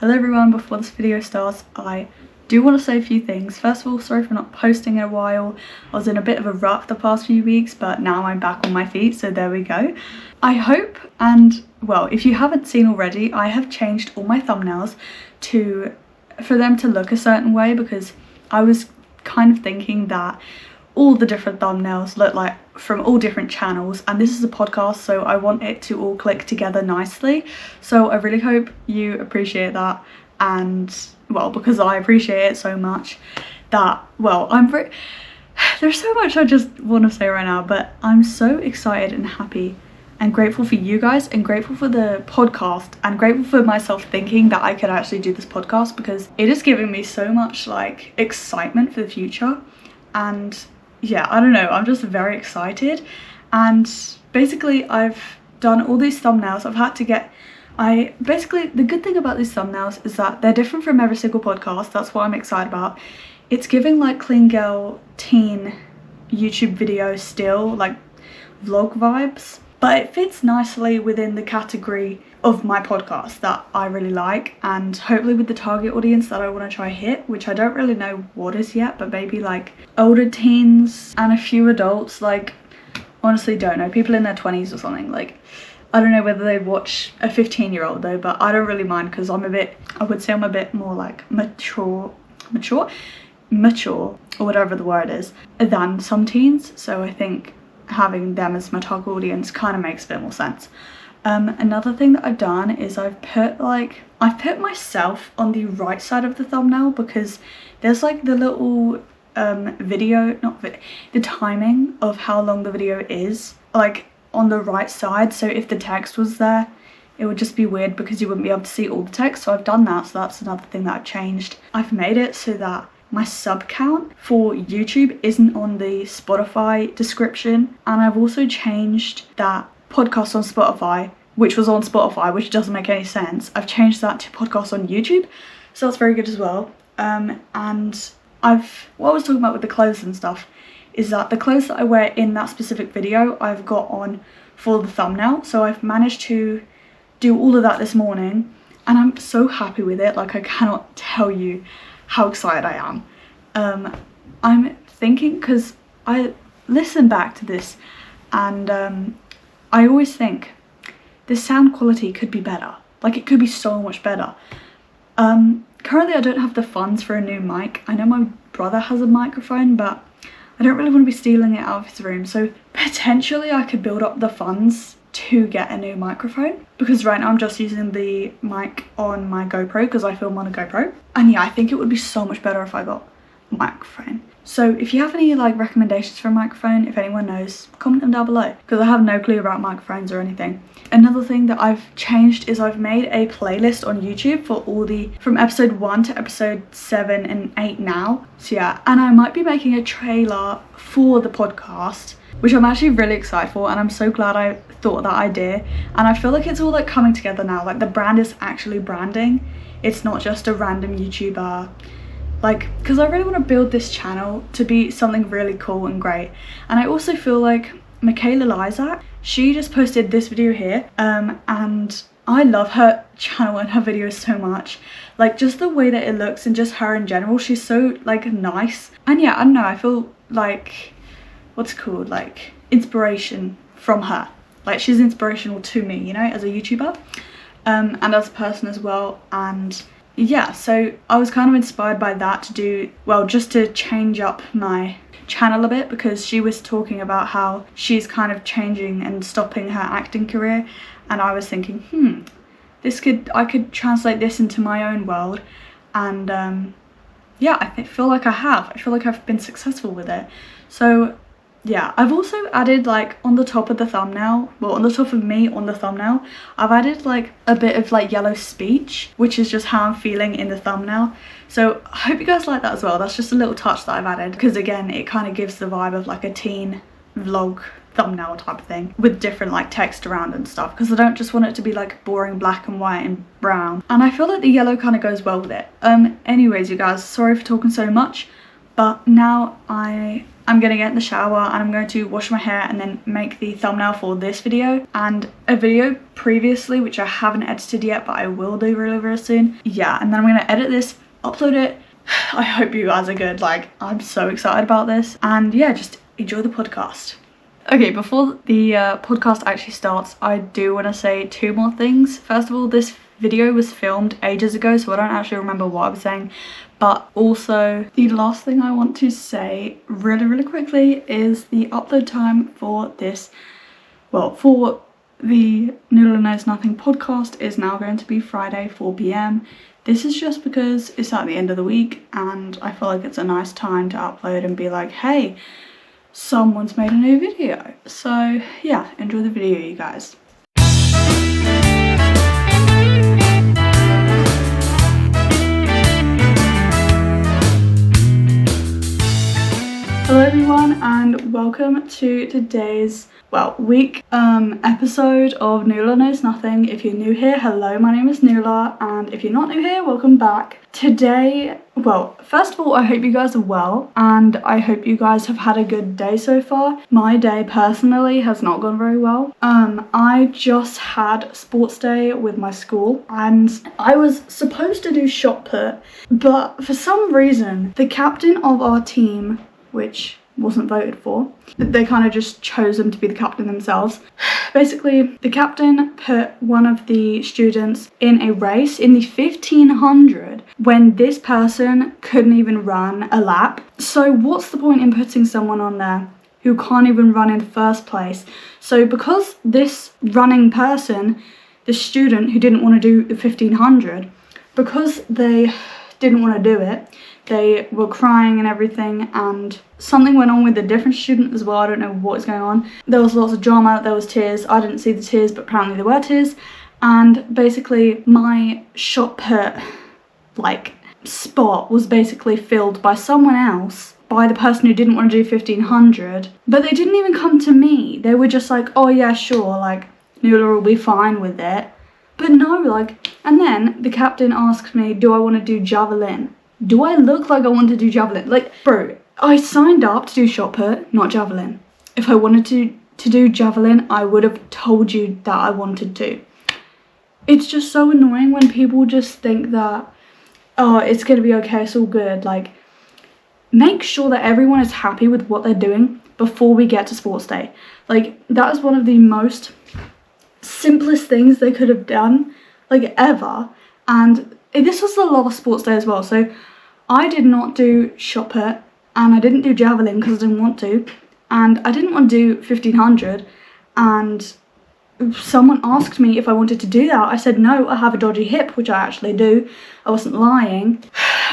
Hello everyone, before this video starts, I do want to say a few things. First of all, sorry for not posting in a while. I was in a bit of a rut the past few weeks, but now I'm back on my feet, so there we go. I hope, and well, if you haven't seen already, I have changed all my thumbnails for them to look a certain way, because I was kind of thinking that all the different thumbnails look like from all different channels, and this is a podcast, so I want it to all click together nicely. So I really hope you appreciate that, and well, because I appreciate it so much that, well, there's so much I just want to say right now, but I'm so excited and happy and grateful for you guys, and grateful for the podcast, and grateful for myself thinking that I could actually do this podcast, because it is giving me so much like excitement for the future. And yeah, I don't know, I'm just very excited. And basically I've done all these thumbnails. The good thing about these thumbnails is that they're different from every single podcast. That's what I'm excited about. It's giving like clean girl teen YouTube video still, like vlog vibes, but it fits nicely within the category of my podcast that I really like, and hopefully with the target audience that I want to try hit, which I don't really know what is yet, but maybe like older teens and a few adults. Like, honestly don't know, people in their 20s or something. Like, I don't know whether they watch a 15-year-old though, but I don't really mind, because I would say I'm a bit more like mature or whatever the word is than some teens. So I think having them as my target audience kind of makes a bit more sense. Another thing that I've done is I've put myself on the right side of the thumbnail, because there's like the little the timing of how long the video is like on the right side. So if the text was there, it would just be weird because you wouldn't be able to see all the text. So I've done that, so that's another thing that I've changed. I've made it so that my sub count for YouTube isn't on the Spotify description, and I've also changed that podcast on Spotify, which was on Spotify, which doesn't make any sense. I've changed that to podcast on YouTube, so that's very good as well. And what I was talking about with the clothes and stuff is that the clothes that I wear in that specific video I've got on for the thumbnail. So I've managed to do all of that this morning, and I'm so happy with it. Like, I cannot tell you how excited I am. I'm thinking, because I listen back to this, and I always think the sound quality could be better. Like, it could be so much better. Currently I don't have the funds for a new mic. I know my brother has a microphone, but I don't really want to be stealing it out of his room. So potentially I could build up the funds to get a new microphone, because right now I'm just using the mic on my GoPro, because I film on a GoPro. And yeah, I think it would be so much better if I got a microphone. So if you have any like recommendations for a microphone, if anyone knows, comment them down below, because I have no clue about microphones or anything. Another thing that I've changed is I've made a playlist on YouTube for from episode 1 to episode 7 and 8 now. So yeah, and I might be making a trailer for the podcast, which I'm actually really excited for, and I'm so glad I thought of that idea. And I feel like it's all like coming together now. Like, the brand is actually branding. It's not just a random YouTuber. Like, because I really want to build this channel to be something really cool and great. And I also feel like Michaela Lizak, she just posted this video here, and I love her channel and her videos so much. Like, just the way that it looks, and just her in general, she's so like nice. And yeah, I don't know, I feel like, what's it called, like inspiration from her. Like, she's inspirational to me, you know, as a YouTuber, and as a person as well. And yeah, so I was kind of inspired by that to do, well, just to change up my channel a bit, because she was talking about how she's kind of changing and stopping her acting career, and I was thinking, I could translate this into my own world. And yeah, I feel like I've been successful with it. So yeah, I've also added, like, on the top of the thumbnail, well, on the top of me on the thumbnail, I've added like a bit of like yellow speech, which is just how I'm feeling in the thumbnail. So I hope you guys like that as well. That's just a little touch that I've added, because again, it kind of gives the vibe of like a teen vlog thumbnail type of thing, with different like text around and stuff, because I don't just want it to be like boring black and white and brown. And I feel like the yellow kind of goes well with it. Anyways, you guys, sorry for talking so much. But now I'm gonna get in the shower and I'm going to wash my hair and then make the thumbnail for this video and a video previously which I haven't edited yet, but I will do really, really soon. Yeah, and then I'm gonna edit this, upload it. I hope you guys are good. Like, I'm so excited about this, and yeah, just enjoy the podcast. Okay, before the podcast actually starts, I do want to say 2 more things. First of all, this video was filmed ages ago, so I don't actually remember what I was saying. But also, the last thing I want to say really, really quickly is the upload time for this, well, for the Noodle Knows Nothing podcast is now going to be Friday 4 PM. This is just because it's at the end of the week and I feel like it's a nice time to upload and be like, hey, someone's made a new video. So yeah, enjoy the video, you guys. Hello everyone and welcome to today's, well, week episode of Nula Knows Nothing. If you're new here, hello, my name is Nula, and if you're not new here, welcome back. Today, well, first of all, I hope you guys are well and I hope you guys have had a good day so far. My day personally has not gone very well. I just had sports day with my school and I was supposed to do shot put, but for some reason the captain of our team, which wasn't voted for, they kind of just chose them to be the captain themselves. Basically, the captain put one of the students in a race in the 1500 when this person couldn't even run a lap. So what's the point in putting someone on there who can't even run in the first place? So because this running person, the student who didn't want to do the 1500, because they didn't want to do it, they were crying and everything, and something went on with a different student as well. I don't know what is going on. There was lots of drama, there was tears. I didn't see the tears, but apparently there were tears. And basically my shot put, like, spot was basically filled by someone else, by the person who didn't want to do 1500. But they didn't even come to me. They were just like, oh yeah, sure, like, Nula will be fine with it. But no, like, and then the captain asked me, do I want to do javelin? Do I look like I want to do javelin? Like, bro, I signed up to do shot put, not javelin. If I wanted to do javelin, I would have told you that I wanted to. It's just so annoying when people just think that, oh, it's going to be okay, it's all good. Like, make sure that everyone is happy with what they're doing before we get to sports day. Like, that is one of the most simplest things they could have done, like, ever. And this was the last sports day as well, so I did not do shot put and I didn't do javelin because I didn't want to, and I didn't want to do 1500, and someone asked me if I wanted to do that. I said no, I have a dodgy hip, which I actually do. I wasn't lying.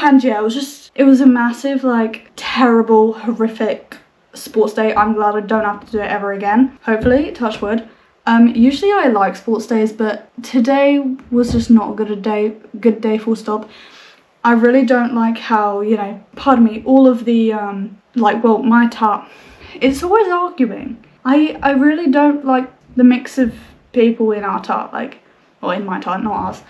And yeah, it was a massive, like, terrible, horrific sports day. I'm glad I don't have to do it ever again, hopefully, touch wood. Usually I like sports days, but today was just not a good day, full stop. I really don't like how, you know, pardon me, all of the, like, well, my tart, it's always arguing. I really don't like the mix of people in our tart, like, or in my tart, not ours.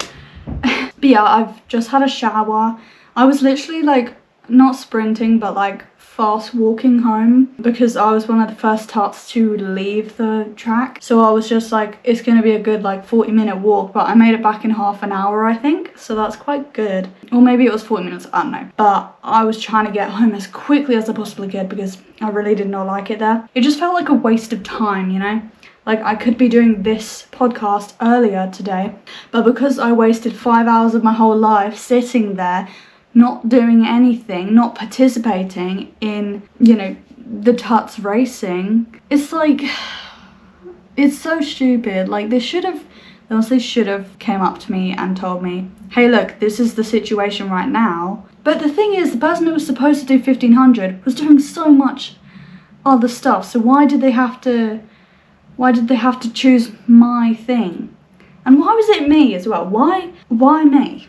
But yeah, I've just had a shower. I was literally, like, not sprinting, but, like, fast walking home because I was one of the first tarts to leave the track. So I was just like, it's going to be a good, like, 40-minute walk, but I made it back in half an hour, I think. So that's quite good. Or maybe it was 40 minutes, I don't know. But I was trying to get home as quickly as I possibly could because I really did not like it there. It just felt like a waste of time, you know? Like, I could be doing this podcast earlier today, but because I wasted 5 hours of my whole life sitting there not doing anything, not participating in, you know, the tuts racing, it's like, it's so stupid. Like, they should have came up to me and told me, hey, look, this is the situation right now. But the thing is, the person who was supposed to do 1500 was doing so much other stuff, so why did they have to choose my thing? And why was it me as well? Why me?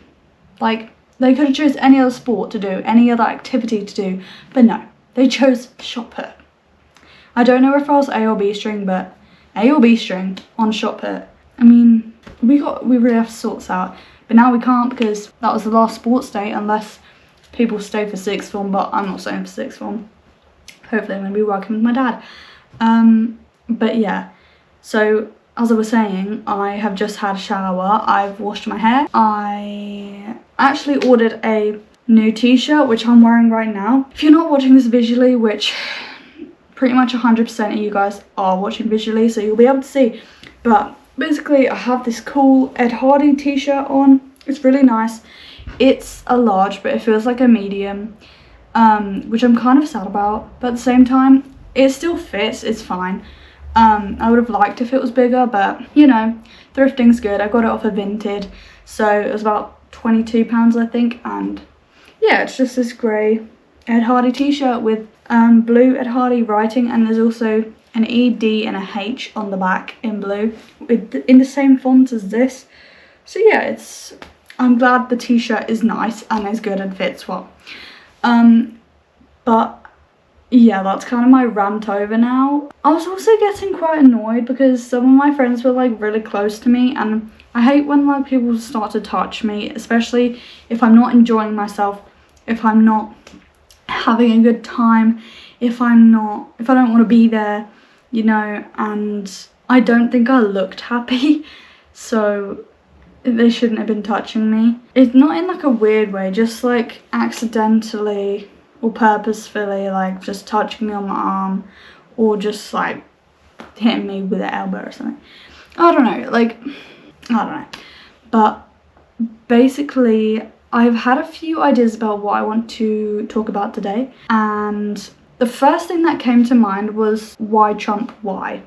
Like, they could have chose any other sport to do, any other activity to do, but no, they chose shot put. I don't know if I was A or B string, but A or B string on shot put. I mean, we really have to sort this out, but now we can't because that was the last sports day unless people stay for sixth form, but I'm not staying for sixth form. Hopefully I'm going to be working with my dad. But yeah, so as I was saying, I have just had a shower, I've washed my hair. I actually ordered a new t-shirt, which I'm wearing right now. If you're not watching this visually, which pretty much 100% of you guys are watching visually, so you'll be able to see. But basically, I have this cool Ed Hardy t-shirt on. It's really nice. It's a large, but it feels like a medium, which I'm kind of sad about. But at the same time, it still fits, it's fine. I would have liked if it was bigger, but you know, thrifting's good. I got it off of Vinted, so it was about £22 I think, and yeah, it's just this grey Ed Hardy t-shirt with blue Ed Hardy writing, and there's also an E, D and a H on the back in blue in the same font as this. So yeah, I'm glad the t-shirt is nice and is good and fits well. But yeah, that's kind of my rant over now. I was also getting quite annoyed because some of my friends were like really close to me, and I hate when like people start to touch me, especially if I'm not enjoying myself, if I'm not having a good time, if I don't want to be there, you know, and I don't think I looked happy, so they shouldn't have been touching me. It's not in like a weird way, just like accidentally or purposefully, like just touching me on my arm, or just like hitting me with an elbow or something. I don't know, like, I don't know. But basically, I've had a few ideas about what I want to talk about today, and the first thing that came to mind was why Trump why.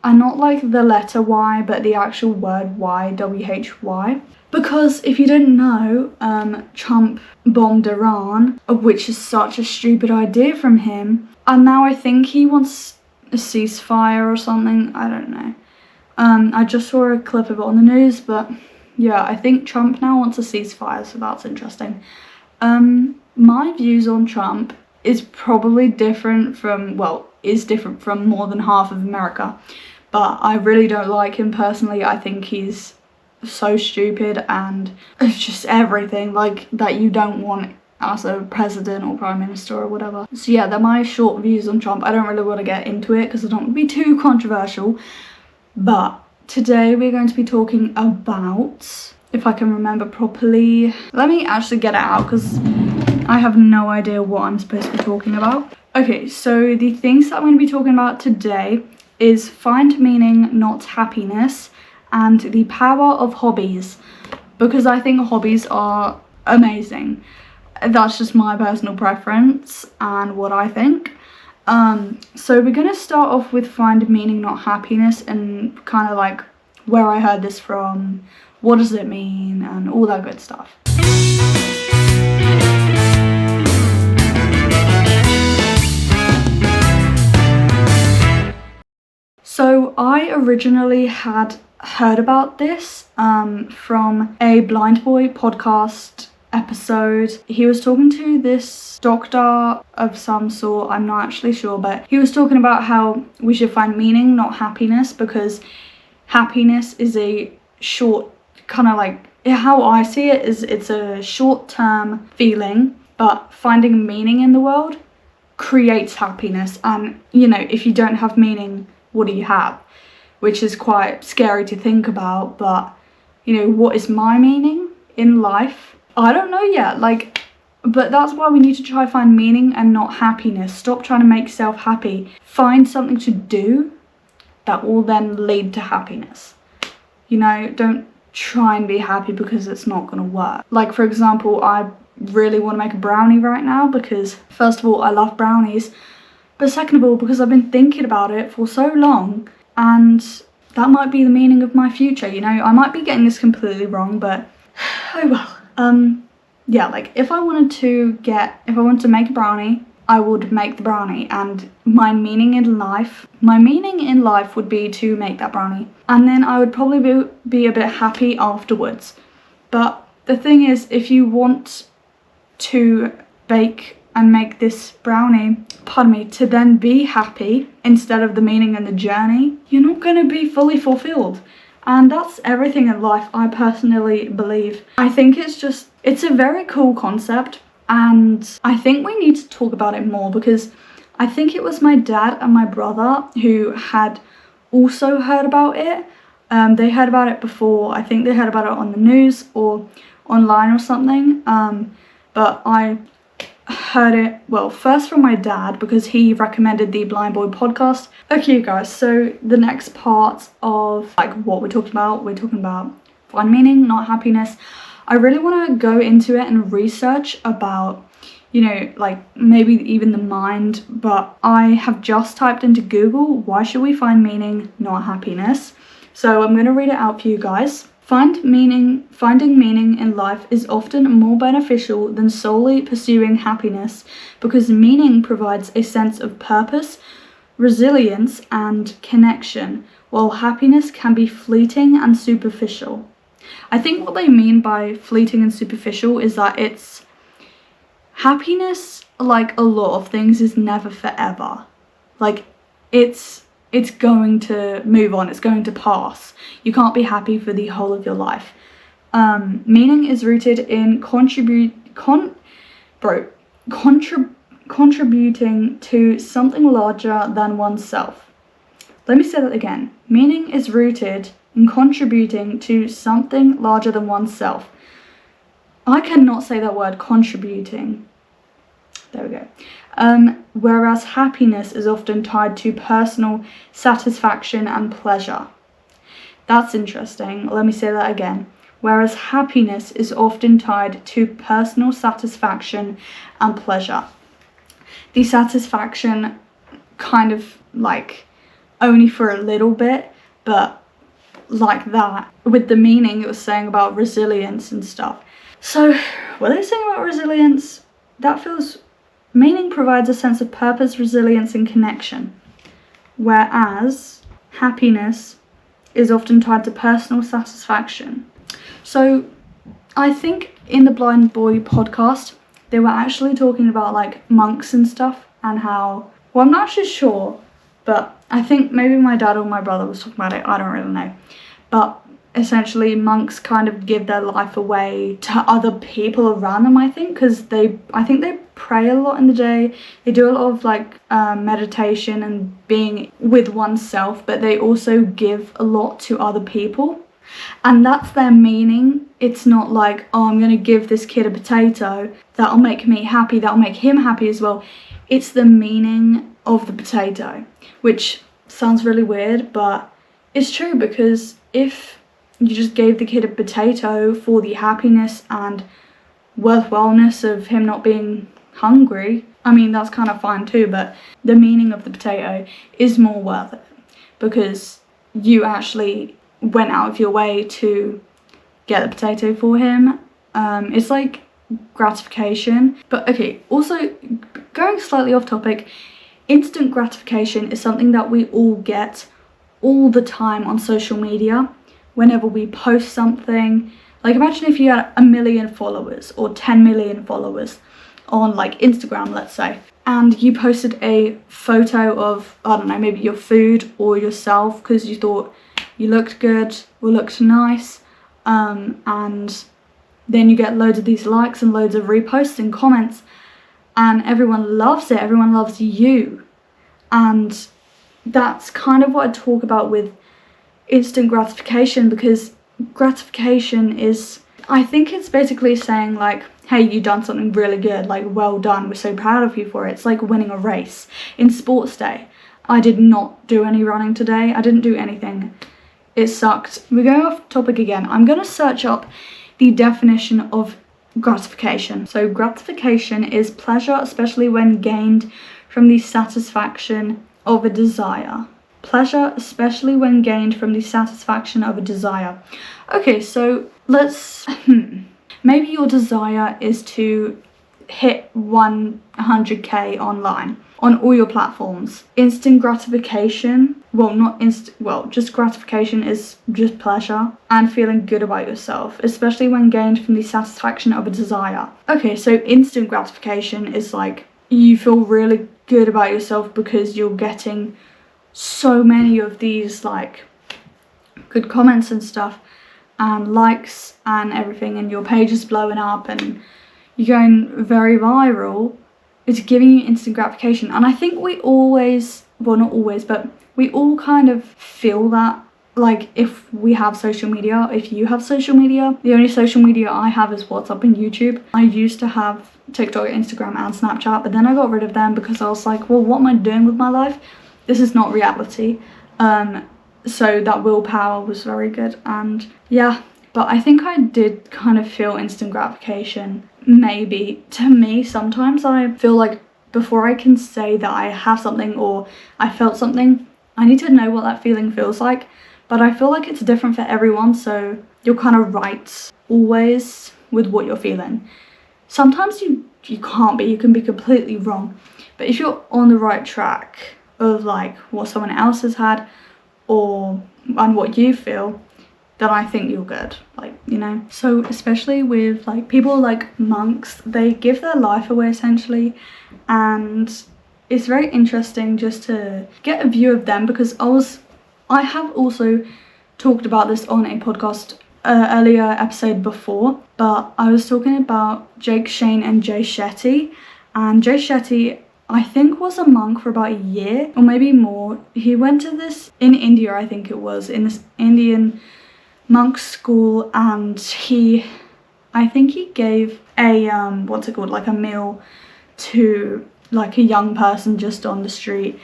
And not like the letter Y, but the actual word Y, W-H-Y. Because if you didn't know, Trump bombed Iran, which is such a stupid idea from him. And now I think he wants a ceasefire or something, I don't know. I just saw a clip of it on the news, but yeah, I think Trump now wants a ceasefire, so that's interesting. My views on Trump is probably different from, well, is different from more than half of America. But I really don't like him personally. I think he's so stupid, and it's just everything like that you don't want as a president or prime minister or whatever. So yeah, they're my short views on Trump. I don't really want to get into it because I don't want to be too controversial. But today we're going to be talking about, if I can remember properly, let me actually get it out because I have no idea what I'm supposed to be talking about. Okay, so the things that I'm going to be talking about today is find meaning, not happiness, and the power of hobbies, because I think hobbies are amazing. That's just my personal preference and what I think. So we're going to start off with find meaning, not happiness, and kind of like where I heard this from, what does it mean, and all that good stuff. So I originally had heard about this from a Blind Boy podcast episode. He was talking to this doctor of some sort, I'm not actually sure, but he was talking about how we should find meaning, not happiness, because happiness is a short, kind of like, how I see it is it's a short-term feeling, but finding meaning in the world creates happiness. And you know, if you don't have meaning, what do you have? Which is quite scary to think about, but you know, what is my meaning in life? I don't know yet, like, but that's why we need to try find meaning and not happiness. Stop trying to make yourself happy. Find something to do that will then lead to happiness. You know, don't try and be happy because it's not gonna work. Like, for example, I really want to make a brownie right now because first of all, I love brownies, but second of all, because I've been thinking about it for so long, and that might be the meaning of my future, you know. I might be getting this completely wrong, but oh well. Yeah, like if I wanted to make a brownie, I would make the brownie, and my meaning in life would be to make that brownie, and then I would probably be a bit happy afterwards. But the thing is, if you want to bake and make this brownie, to then be happy instead of the meaning and the journey, you're not going to be fully fulfilled. And that's everything in life, I personally believe. I think it's a very cool concept, and I think we need to talk about it more, because I think it was my dad and my brother who had also heard about it. They heard about it before. I think they heard about it on the news or online or something, but I heard it, well, first from my dad, because he recommended the Blind Boy podcast. Okay guys, so the next part of like what we're talking about find meaning, not happiness. I really want to go into it and research about, you know, like maybe even the mind, but I have just typed into Google, why should we find meaning, not happiness? So I'm going to read it out for you guys. Finding meaning in life is often more beneficial than solely pursuing happiness, because meaning provides a sense of purpose, resilience, and connection, while happiness can be fleeting and superficial. I think what they mean by fleeting and superficial is that it's happiness, like a lot of things, is never forever. Like it's going to move on, it's going to pass. You can't be happy for the whole of your life. Meaning is rooted in contributing to something larger than oneself. Let me say that again. Meaning is rooted in contributing to something larger than oneself. I cannot say that word, contributing. There we go. Whereas happiness is often tied to personal satisfaction and pleasure. That's interesting. Let me say that again. Whereas happiness is often tied to personal satisfaction and pleasure. The satisfaction kind of like only for a little bit, but like that. With the meaning, it was saying about resilience and stuff. So what are they saying about resilience? That feels... Meaning provides a sense of purpose, resilience, and connection, whereas happiness is often tied to personal satisfaction. So I think in the Blind Boy podcast, they were actually talking about like monks and stuff, and how, well, I'm not actually sure, but I think maybe my dad or my brother was talking about it, I don't really know. But essentially monks kind of give their life away to other people around them, I think, because I think they pray a lot in the day. They do a lot of like meditation and being with oneself, but they also give a lot to other people, and that's their meaning. It's not like, oh, I'm gonna give this kid a potato, that'll make me happy, that'll make him happy as well. It's the meaning of the potato, which sounds really weird, but it's true, because if you just gave the kid a potato for the happiness and wellness of him not being hungry, I mean, that's kind of fine too, but the meaning of the potato is more worth it, because you actually went out of your way to get the potato for him. It's like gratification. But okay, also going slightly off topic, instant gratification is something that we all get all the time on social media. Whenever we post something, like imagine if you had 1 million followers or 10 million followers on like Instagram, let's say, and you posted a photo of, I don't know, maybe your food or yourself because you thought you looked good or looked nice, and then you get loads of these likes and loads of reposts and comments, and everyone loves it, everyone loves you. And that's kind of what I talk about with instant gratification, because gratification is, I think it's basically saying like, hey, you done something really good, like well done, we're so proud of you for it. It's like winning a race. In sports day, I did not do any running today, I didn't do anything, it sucked. We're going off topic again. I'm going to search up the definition of gratification. So gratification is pleasure, especially when gained from the satisfaction of a desire. Pleasure, especially when gained from the satisfaction of a desire. Okay, so let's, maybe your desire is to hit 100k online on all your platforms. Instant gratification, just gratification is just pleasure and feeling good about yourself, especially when gained from the satisfaction of a desire. Okay, so instant gratification is like, you feel really good about yourself because you're getting so many of these like good comments and stuff and likes and everything, and your page is blowing up and you're going very viral, it's giving you instant gratification. And I think we always, well, not always, but we all kind of feel that. Like, if we have social media, if you have social media, the only social media I have is WhatsApp and YouTube. I used to have TikTok, Instagram and Snapchat, but then I got rid of them because I was like, well, what am I doing with my life? This is not reality. So that willpower was very good. And yeah, but I think I did kind of feel instant gratification. Maybe. To me, sometimes I feel like before I can say that I have something or I felt something, I need to know what that feeling feels like. But I feel like it's different for everyone, so you're kind of right always with what you're feeling. Sometimes you can't be, you can be completely wrong. But if you're on the right track of like what someone else has had and what you feel, then I think you're good, like, you know. So especially with like people like monks, they give their life away essentially, and it's very interesting just to get a view of them, because I have also talked about this on a podcast earlier episode before, but I was talking about Jake Shane and Jay Shetty. And Jay Shetty, I think, was a monk for about a year or maybe more. He went to this in India, I think it was, in this Indian monk school, and I think he gave a what's it called, like a meal to like a young person just on the street,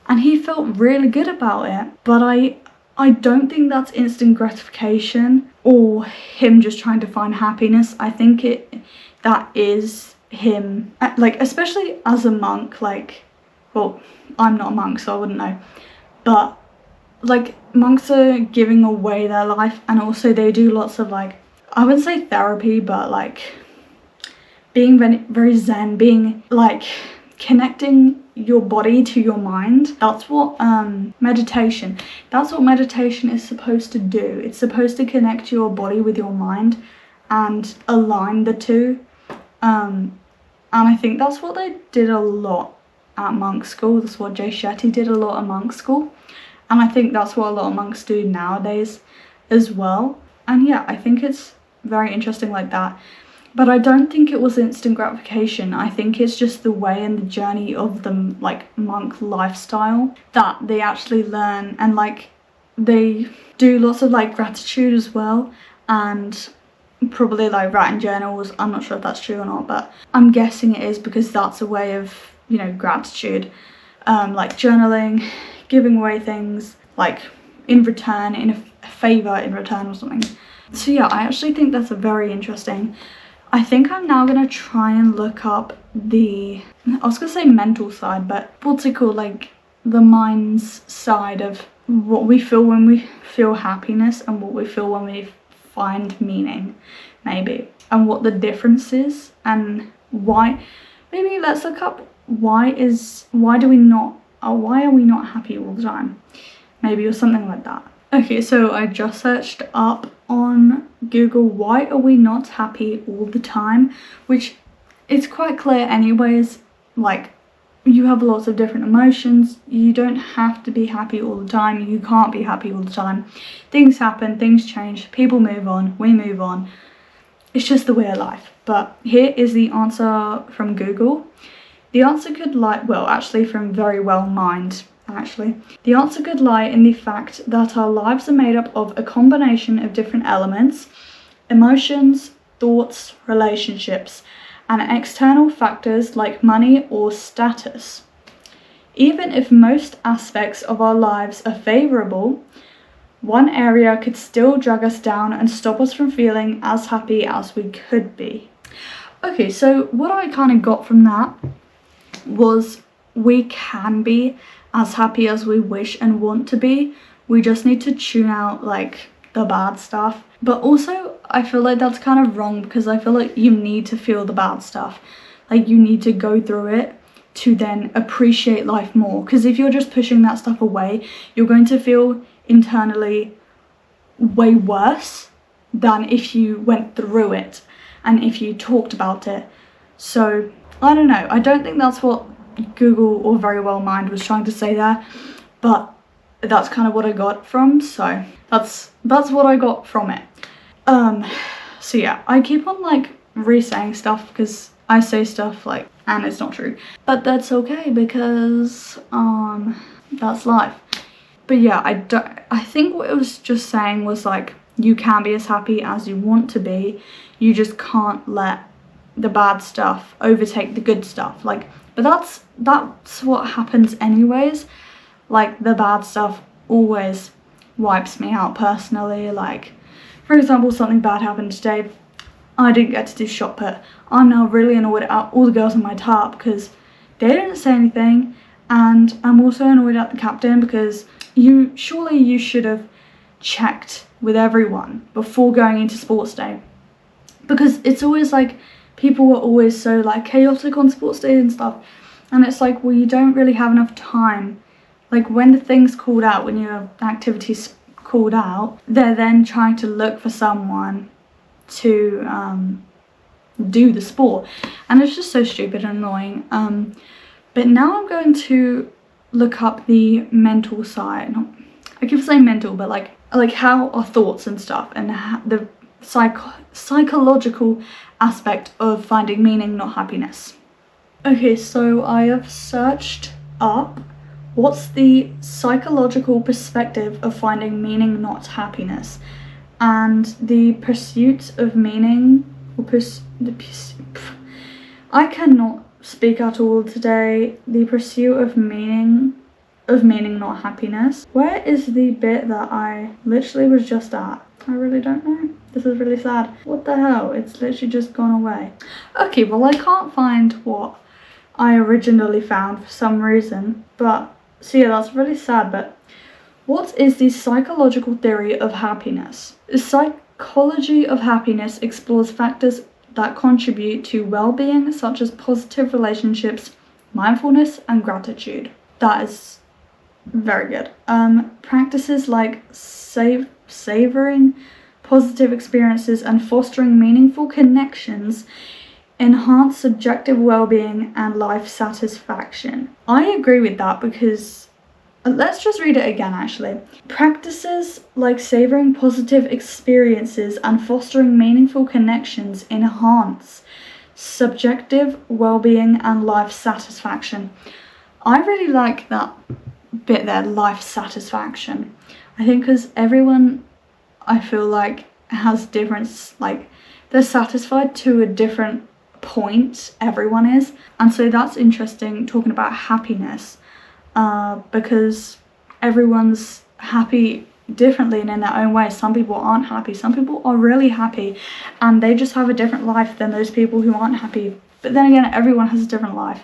and he felt really good about it. But I don't think that's instant gratification or him just trying to find happiness. I think that is him, like, especially as a monk, like, well, I'm not a monk so I wouldn't know, but like monks are giving away their life, and also they do lots of, like, I wouldn't say therapy, but like being very, very zen, being like connecting your body to your mind. That's what meditation is supposed to do. It's supposed to connect your body with your mind and align the two, and I think that's what they did a lot at monk school. That's what Jay Shetty did a lot at monk school, and I think that's what a lot of monks do nowadays as well. And yeah, I think it's very interesting like that. But I don't think it was instant gratification. I think it's just the way and the journey of the like monk lifestyle that they actually learn, and like they do lots of like gratitude as well, and probably like writing journals. I'm not sure if that's true or not, but I'm guessing it is, because that's a way of, you know, gratitude, like journaling, giving away things like in return, in a favor in return or something. So yeah, I actually think that's a very interesting. I think I'm now gonna try and look up I was gonna say mental side, but what's it called, like the mind's side of what we feel when we feel happiness and what we feel when we find meaning, maybe, and what the difference is, and why. Maybe let's look up why are we not happy all the time, maybe, or something like that. Okay, so I just searched up on Google, why are we not happy all the time, which it's quite clear anyways, like you have lots of different emotions. You don't have to be happy all the time. You can't be happy all the time. Things happen, things change, people move on, we move on. It's just the way of life. But here is the answer from Google. The answer could lie, well, actually from Very Well Mind. The answer could lie in the fact that our lives are made up of a combination of different elements: emotions, thoughts, relationships, and external factors like money or status. Even if most aspects of our lives are favourable, one area could still drag us down and stop us from feeling as happy as we could be. Okay, so what I kind of got from that was we can be as happy as we wish and want to be. We just need to tune out like the bad stuff. But also I feel like that's kind of wrong, because I feel like you need to feel the bad stuff. Like you need to go through it to then appreciate life more, because if you're just pushing that stuff away, you're going to feel internally way worse than if you went through it and if you talked about it. So I don't know, I don't think that's what Google or Very Well Mind was trying to say there, but that's kind of what I got from, that's what I got from it. So yeah, I keep on like re-saying stuff because I say stuff like, and it's not true. But that's okay because that's life. But yeah, I think what it was just saying was like, you can be as happy as you want to be. You just can't let the bad stuff overtake the good stuff. Like, but that's what happens anyways. Like, the bad stuff always wipes me out personally. Like, for example, something bad happened today. I didn't get to do shot put. I'm now really annoyed at all the girls on my top because they didn't say anything, and I'm also annoyed at the captain because surely you should have checked with everyone before going into sports day, because it's always like people are always so like chaotic on sports day and stuff, and it's like, well, you don't really have enough time. Like, when the thing's called out, when your activity's called out, they're then trying to look for someone to do the sport, and it's just so stupid and annoying. But now I'm going to look up the mental side. I keep saying mental, but like how our thoughts and stuff, and the psychological aspect of finding meaning, not happiness. Okay, so I have searched up what's the psychological perspective of finding meaning, not happiness, and the pursuit of meaning, I cannot speak at all today. The pursuit of meaning, not happiness. Where is the bit that I literally was just at? I really don't know. This is really sad. What the hell? It's literally just gone away. Okay, well, I can't find what I originally found for some reason, but so yeah, that's really sad. But what is the psychological theory of happiness? The psychology of happiness explores factors that contribute to well-being, such as positive relationships, mindfulness, and gratitude. That is very good. Practices like savoring positive experiences and fostering meaningful connections enhance subjective well-being and life satisfaction. I agree with that, because let's just read it again actually. Practices like savoring positive experiences and fostering meaningful connections enhance subjective well-being and life satisfaction. I really like that bit there, life satisfaction. I think because everyone, I feel like, has different, like, they're satisfied to a different point, everyone is. And so that's interesting, talking about happiness, because everyone's happy differently and in their own way. Some people aren't happy, some people are really happy, and they just have a different life than those people who aren't happy. But then again, everyone has a different life,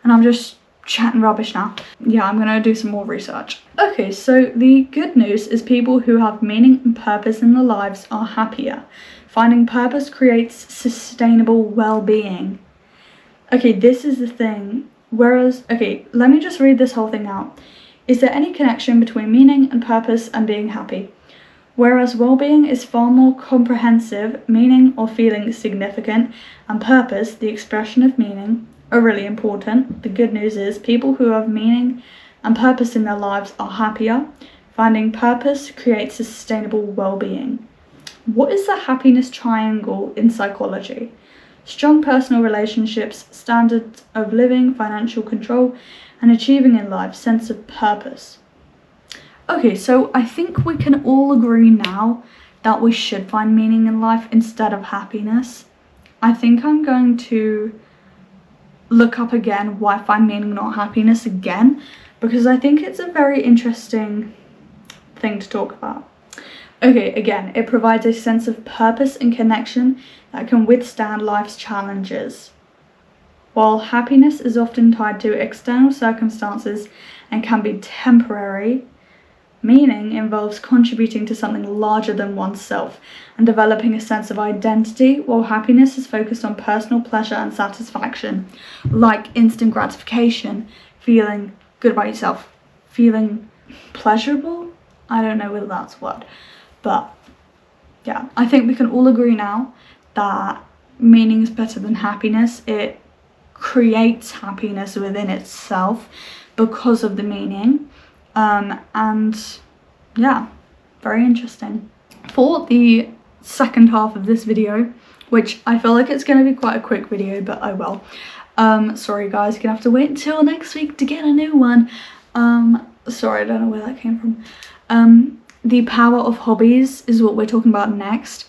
and I'm just chatting rubbish now. Yeah, I'm gonna do some more research. Okay, so the good news is people who have meaning and purpose in their lives are happier. Finding purpose creates sustainable well-being. Okay, this is the thing. Whereas, okay, let me just read this whole thing out. Is there any connection between meaning and purpose and being happy? Whereas well-being is far more comprehensive, meaning or feeling significant, and purpose, the expression of meaning, are really important. The good news is people who have meaning and purpose in their lives are happier. Finding purpose creates sustainable well-being. What is the happiness triangle in psychology? Strong personal relationships, standards of living, financial control, and achieving in life, sense of purpose. Okay, so I think we can all agree now that we should find meaning in life instead of happiness. I think I'm going to look up again why find meaning, not happiness again, because I think it's a very interesting thing to talk about. Okay, again, it provides a sense of purpose and connection that can withstand life's challenges. While happiness is often tied to external circumstances and can be temporary, meaning involves contributing to something larger than oneself and developing a sense of identity, while happiness is focused on personal pleasure and satisfaction, like instant gratification, feeling good about yourself, feeling pleasurable. I don't know whether that's a word, but yeah, I think we can all agree now that meaning is better than happiness. It creates happiness within itself because of the meaning. And yeah, very interesting. For the second half of this video, which I feel like it's going to be quite a quick video, but I will. Sorry guys, you're gonna have to wait until next week to get a new one. Sorry, I don't know where that came from. The power of hobbies is what we're talking about next.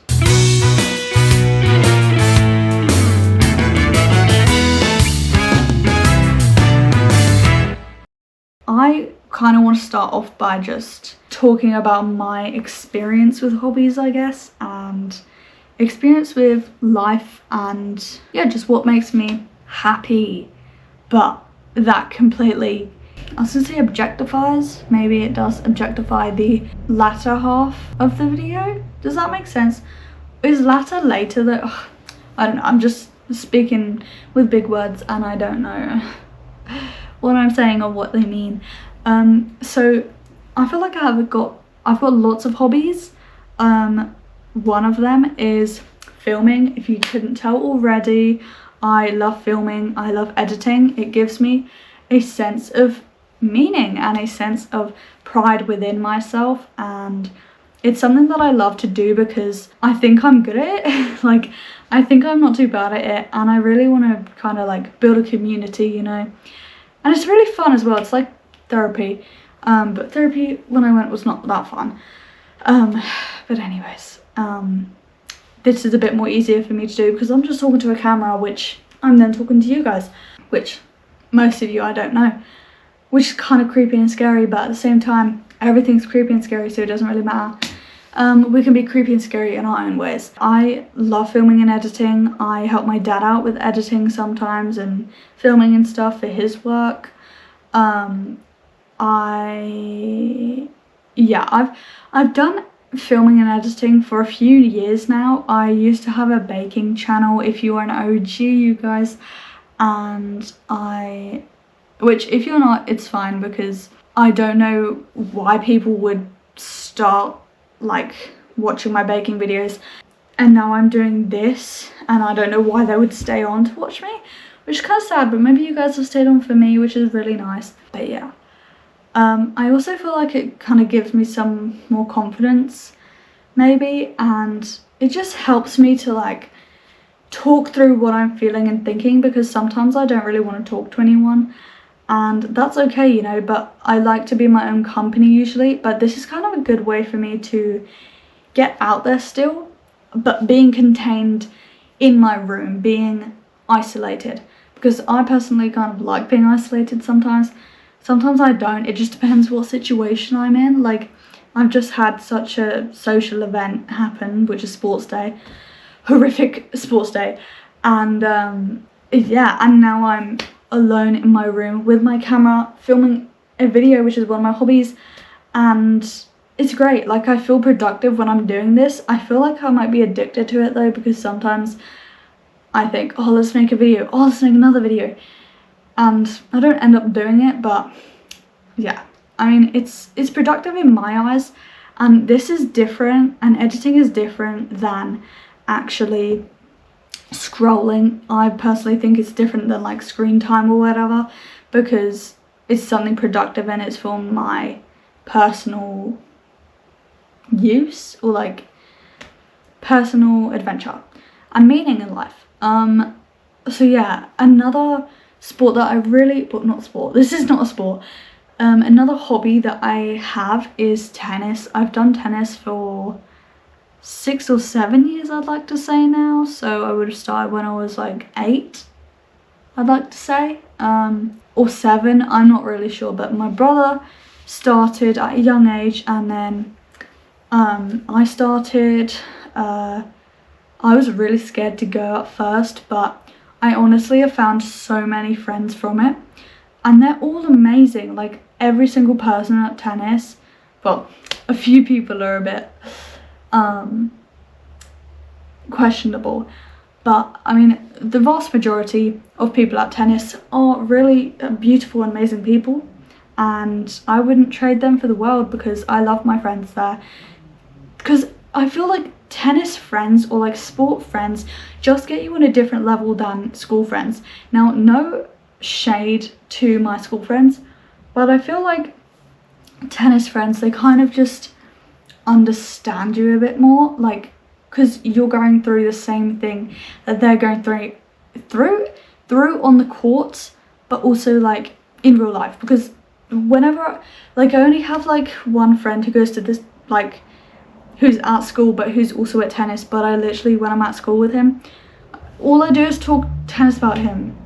I kind of want to start off by just talking about my experience with hobbies, I guess, and experience with life, and yeah, just what makes me happy. But that completely, I was gonna say objectifies, maybe it does objectify the latter half of the video. Does that make sense? Is latter later though? I don't know, I'm just speaking with big words and I don't know what I'm saying or what they mean. So I feel like I've got lots of hobbies. One of them is filming. If you couldn't tell already, I love filming, I love editing. It gives me a sense of meaning and a sense of pride within myself, and it's something that I love to do because I think I'm good at it. Like, I think I'm not too bad at it, and I really want to kind of like build a community, you know, and it's really fun as well. It's like therapy, but therapy when I went was not that fun. But anyways, this is a bit more easier for me to do because I'm just talking to a camera, which I'm then talking to you guys, which most of you I don't know, which is kind of creepy and scary, but at the same time everything's creepy and scary, so it doesn't really matter. We can be creepy and scary in our own ways. I love filming and editing. I help my dad out with editing sometimes and filming and stuff for his work. I've done filming and editing for a few years now. I used to have a baking channel, if you are an OG, you guys, and which if you're not, it's fine, because I don't know why people would start like watching my baking videos, and now I'm doing this and I don't know why they would stay on to watch me, which is kind of sad, but maybe you guys have stayed on for me, which is really nice. But yeah, I also feel like it kind of gives me some more confidence maybe, and it just helps me to like talk through what I'm feeling and thinking, because sometimes I don't really want to talk to anyone, and that's okay, you know, but I like to be my own company usually. But this is kind of a good way for me to get out there still, but being contained in my room, being isolated, because I personally kind of like being isolated sometimes. Sometimes I don't, it just depends what situation I'm in. Like, I've just had such a social event happen, which is sports day, horrific sports day, and yeah, and now I'm alone in my room with my camera filming a video, which is one of my hobbies, and it's great. Like, I feel productive when I'm doing this. I feel like I might be addicted to it though, because sometimes I think, oh, let's make a video, oh, let's make another video, and I don't end up doing it. But yeah, I mean, it's productive in my eyes, and this is different, and editing is different than actually scrolling. I personally think it's different than like screen time or whatever, because it's something productive and it's for my personal use, or like personal adventure and meaning in life. So yeah, another sport that I really, but not sport, this is not a sport, another hobby that I have is tennis. I've done tennis for 6 or 7 years, I'd like to say now. So I would have started when I was like 8, I'd like to say, or 7, I'm not really sure. But my brother started at a young age, and then I started. I was really scared to go at first, but I honestly have found so many friends from it, and they're all amazing. Like, every single person at tennis, well, a few people are a bit questionable, but I mean, the vast majority of people at tennis are really beautiful and amazing people, and I wouldn't trade them for the world, because I love my friends there. Because I feel like tennis friends, or like sport friends, just get you on a different level than school friends. Now, no shade to my school friends, but I feel like tennis friends, they kind of just understand you a bit more. Like, because you're going through the same thing that they're going through on the courts, but also like in real life. Because whenever, like, I only have like one friend who goes to this, like, who's at school but who's also at tennis, but I literally, when I'm at school with him, all I do is talk tennis about him.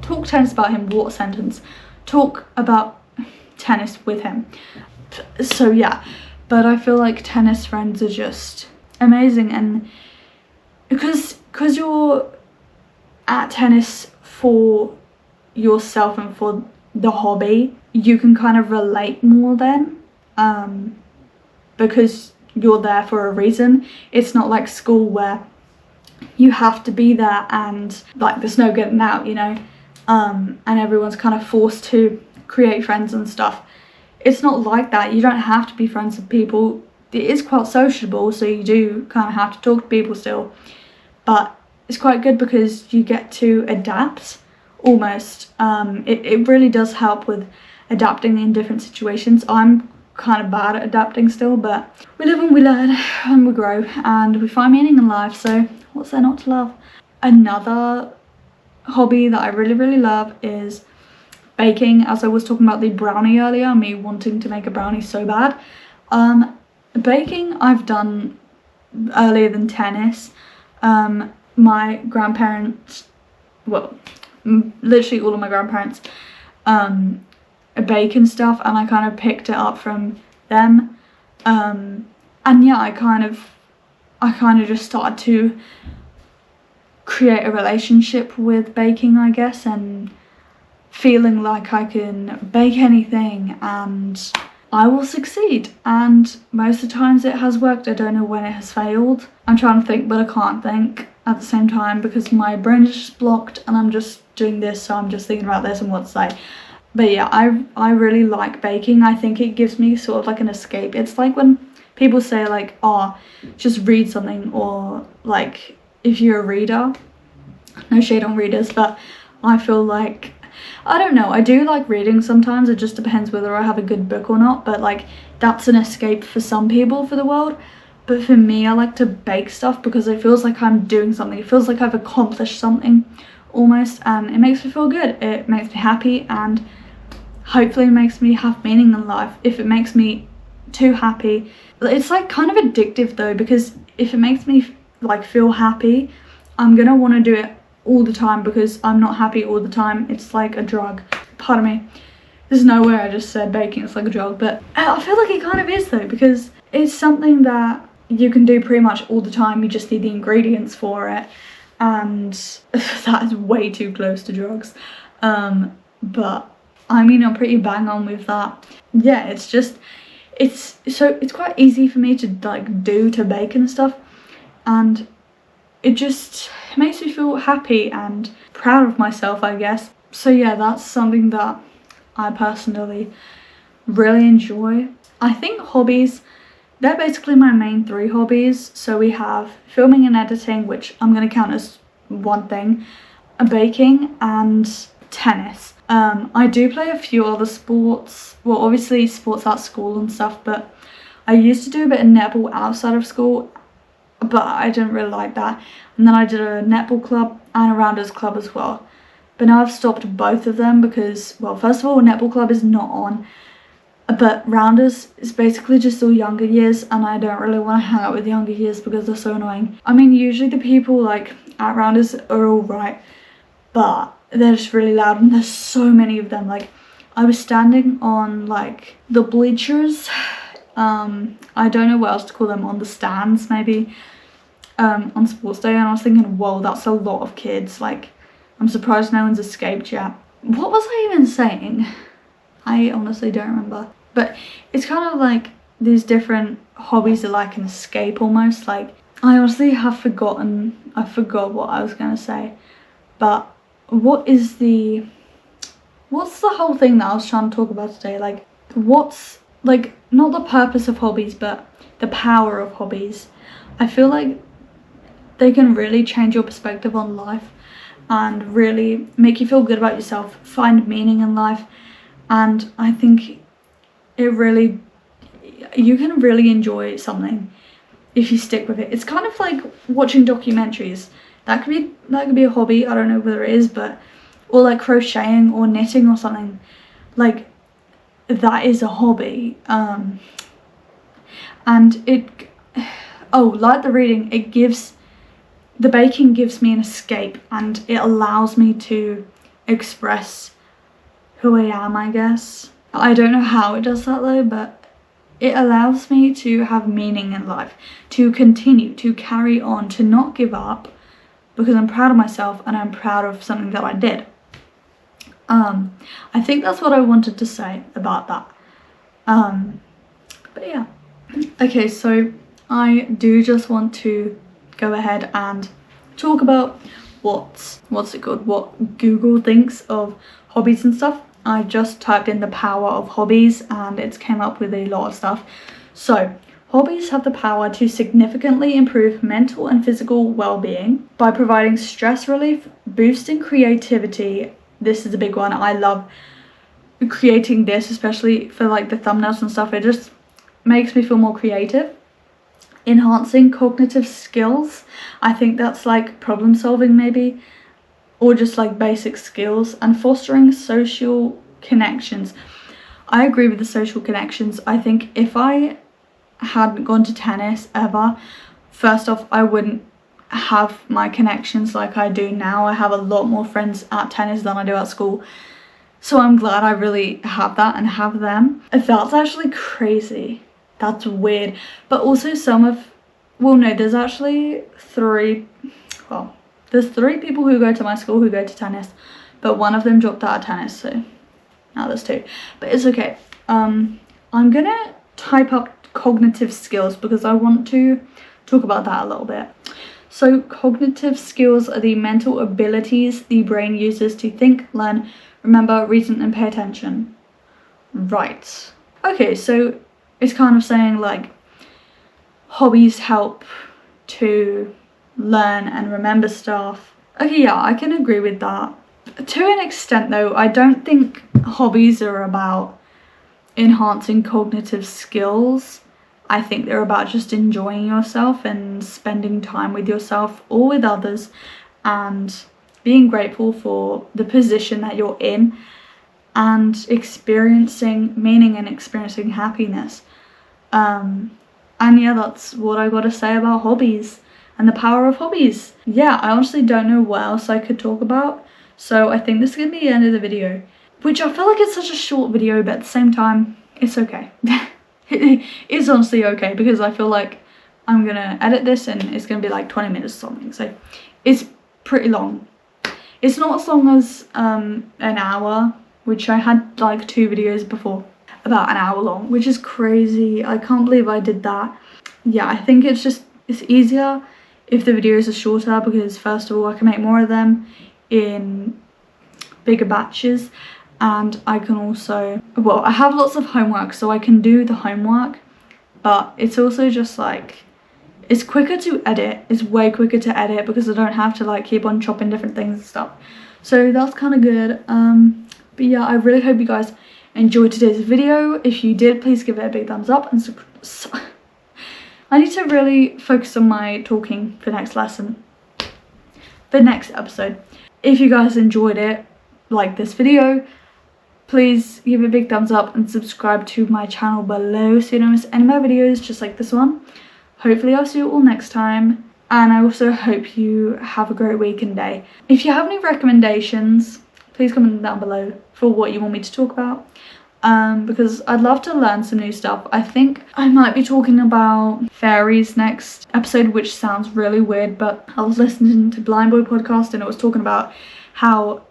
What sentence? Talk about tennis with him. So yeah, but I feel like tennis friends are just amazing, and because you're at tennis for yourself and for the hobby, you can kind of relate more then, because you're there for a reason. It's not like school where you have to be there and like there's no getting out, you know, and everyone's kind of forced to create friends and stuff. It's not like that. You don't have to be friends with people. It is quite sociable, so you do kind of have to talk to people still, but it's quite good because you get to adapt almost. It really does help with adapting in different situations. I'm kind of bad at adapting still, but we live and we learn and we grow and we find meaning in life, so what's there not to love? Another hobby that I really love is baking. As I was talking about the brownie earlier, me wanting to make a brownie so bad. Baking I've done earlier than tennis. My grandparents, well, literally all of my grandparents bake and stuff, and I kind of picked it up from them, and yeah, I kind of just started to create a relationship with baking, I guess, and feeling like I can bake anything and I will succeed, and most of the times it has worked. I don't know when it has failed. I'm trying to think, but I can't think at the same time because my brain is just blocked and I'm just doing this, so I'm just thinking about this and what to say. But yeah, I really like baking. I think it gives me sort of like an escape. It's like when people say like, oh, just read something, or like if you're a reader, no shade on readers, but I feel like, I don't know, I do like reading sometimes. It just depends whether I have a good book or not, but like that's an escape for some people for the world. But for me, I like to bake stuff because it feels like I'm doing something. It feels like I've accomplished something almost, and it makes me feel good. It makes me happy, and hopefully it makes me have meaning in life. If it makes me too happy, it's like kind of addictive though, because if it makes me like feel happy, I'm gonna want to do it all the time because I'm not happy all the time. It's like a drug. Pardon me, there's no way I just said baking is like a drug, but I feel like it kind of is though, because it's something that you can do pretty much all the time. You just need the ingredients for it, and that is way too close to drugs, but I mean, I'm pretty bang on with that. Yeah, it's just, it's quite easy for me to like to bake and stuff, and it just makes me feel happy and proud of myself, I guess. So yeah, that's something that I personally really enjoy. I think hobbies, they're basically my main 3 hobbies. So we have filming and editing, which I'm going to count as one thing, baking, and tennis. I do play a few other sports, well obviously sports at school and stuff, but I used to do a bit of netball outside of school, but I didn't really like that. And then I did a netball club and a rounders club as well, but now I've stopped both of them because, well, first of all, netball club is not on, but rounders is basically just all younger years, and I don't really want to hang out with younger years because they're so annoying. I mean, usually the people like at rounders are all right, but they're just really loud, and there's so many of them. Like, I was standing on like the bleachers, I don't know what else to call them, on the stands maybe, on sports day, and I was thinking, whoa, that's a lot of kids. Like, I'm surprised no one's escaped yet. What was I even saying? I honestly don't remember. But it's kind of like these different hobbies are like an escape almost. Like, I honestly have forgotten, I forgot what I was gonna say, but what's the whole thing that I was trying to talk about today? Like, what's, like, not the purpose of hobbies, but the power of hobbies. I feel like they can really change your perspective on life and really make you feel good about yourself, find meaning in life, and I think it really, you can really enjoy something if you stick with it. It's kind of like watching documentaries. That could be a hobby. I don't know whether it is, but, or like crocheting or knitting or something. Like, that is a hobby. And it, oh, like the reading, the baking gives me an escape, and it allows me to express who I am, I guess. I don't know how it does that though, but it allows me to have meaning in life, to continue, to carry on, to not give up, because I'm proud of myself and I'm proud of something that I did. I think that's what I wanted to say about that. But yeah. Okay, so I do just want to go ahead and talk about what's it called, what Google thinks of hobbies and stuff. I just typed in the power of hobbies and it's came up with a lot of stuff. So hobbies have the power to significantly improve mental and physical well-being by providing stress relief, boosting creativity. This is a big one. I love creating this, especially for like the thumbnails and stuff. It just makes me feel more creative. Enhancing cognitive skills. I think that's like problem solving maybe, or just like basic skills. And fostering social connections. I agree with the social connections. I think if I hadn't gone to tennis ever, first off, I wouldn't have my connections like I do now. I have a lot more friends at tennis than I do at school. So I'm glad I really have that and have them. That's actually crazy. That's weird. But also there's actually there's 3 people who go to my school who go to tennis, but one of them dropped out of tennis, so now there's 2. But it's okay. I'm gonna type up cognitive skills because I want to talk about that a little bit. So cognitive skills are the mental abilities the brain uses to think, learn, remember, reason, and pay attention. Right. Okay, so it's kind of saying like hobbies help to learn and remember stuff. Okay, yeah, I can agree with that. To an extent though, I don't think hobbies are about enhancing cognitive skills. I think they're about just enjoying yourself and spending time with yourself or with others and being grateful for the position that you're in and experiencing meaning and experiencing happiness. And yeah, that's what I gotta say about hobbies and the power of hobbies. Yeah, I honestly don't know what else I could talk about, so I think this is gonna be the end of the video, which I feel like it's such a short video, but at the same time, it's okay. It is honestly okay, because I feel like I'm gonna edit this and it's gonna be like 20 minutes or something, so it's pretty long. It's not as long as an hour, which I had like 2 videos before about an hour long, which is crazy. I can't believe I did that. Yeah, I think it's easier if the videos are shorter, because first of all I can make more of them in bigger batches, and I can also, well, I have lots of homework, so I can do the homework, but it's also just like, it's quicker to edit. It's way quicker to edit because I don't have to like keep on chopping different things and stuff, so that's kind of good. But yeah, I really hope you guys enjoyed today's video. If you did, please give it a big thumbs up, and I need to really focus on my talking for next episode. If you guys enjoyed it, like this video, please give it a big thumbs up and subscribe to my channel below so you don't miss any more videos just like this one. Hopefully I'll see you all next time, and I also hope you have a great week and day. If you have any recommendations, please comment down below for what you want me to talk about, because I'd love to learn some new stuff. I think I might be talking about fairies next episode, which sounds really weird, but I was listening to Blind Boy podcast and it was talking about how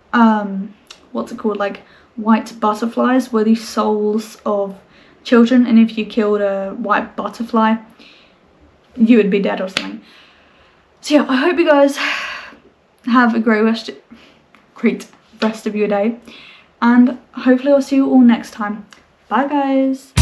like white butterflies were the souls of children, and if you killed a white butterfly you would be dead or something. So yeah, I hope you guys have a great rest of your day, and hopefully I'll see you all next time. Bye guys.